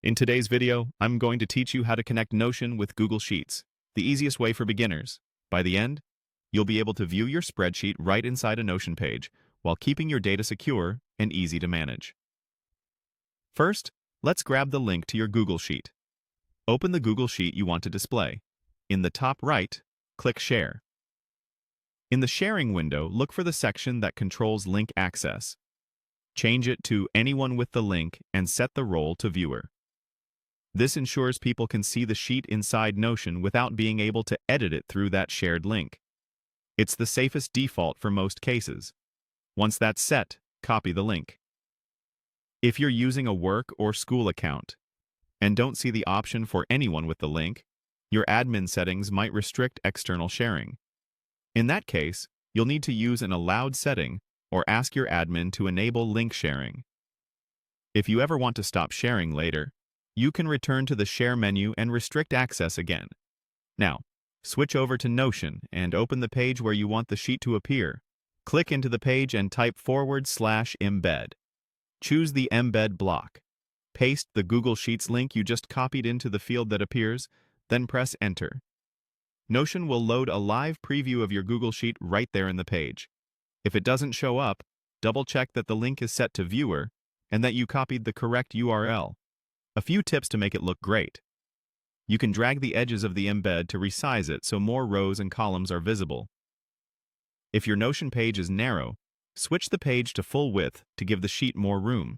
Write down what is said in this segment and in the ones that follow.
In today's video, I'm going to teach you how to connect Notion with Google Sheets, the easiest way for beginners. By the end, you'll be able to view your spreadsheet right inside a Notion page while keeping your data secure and easy to manage. First, let's grab the link to your Google Sheet. Open the Google Sheet you want to display. In the top right, click Share. In the Sharing window, look for the section that controls link access. Change it to Anyone with the link and set the role to Viewer. This ensures people can see the sheet inside Notion without being able to edit it through that shared link. It's the safest default for most cases. Once that's set, copy the link. If you're using a work or school account and don't see the option for Anyone with the link, your admin settings might restrict external sharing. In that case, you'll need to use an allowed setting or ask your admin to enable link sharing. If you ever want to stop sharing later, you can return to the Share menu and restrict access again. Now, switch over to Notion and open the page where you want the sheet to appear. Click into the page and type /embed. Choose the Embed block. Paste the Google Sheets link you just copied into the field that appears, then press Enter. Notion will load a live preview of your Google Sheet right there in the page. If it doesn't show up, double-check that the link is set to Viewer and that you copied the correct URL. A few tips to make it look great. You can drag the edges of the embed to resize it so more rows and columns are visible. If your Notion page is narrow, switch the page to full width to give the sheet more room.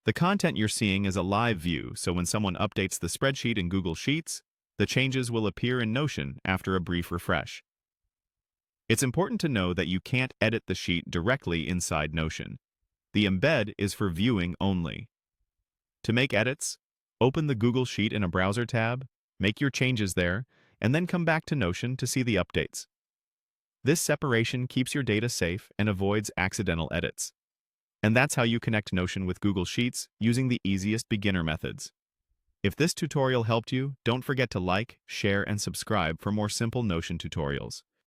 The content you're seeing is a live view, so when someone updates the spreadsheet in Google Sheets, the changes will appear in Notion after a brief refresh. It's important to know that you can't edit the sheet directly inside Notion. The embed is for viewing only. To make edits, open the Google Sheet in a browser tab, make your changes there, and then come back to Notion to see the updates. This separation keeps your data safe and avoids accidental edits. And that's how you connect Notion with Google Sheets using the easiest beginner methods. If this tutorial helped you, don't forget to like, share, and subscribe for more simple Notion tutorials.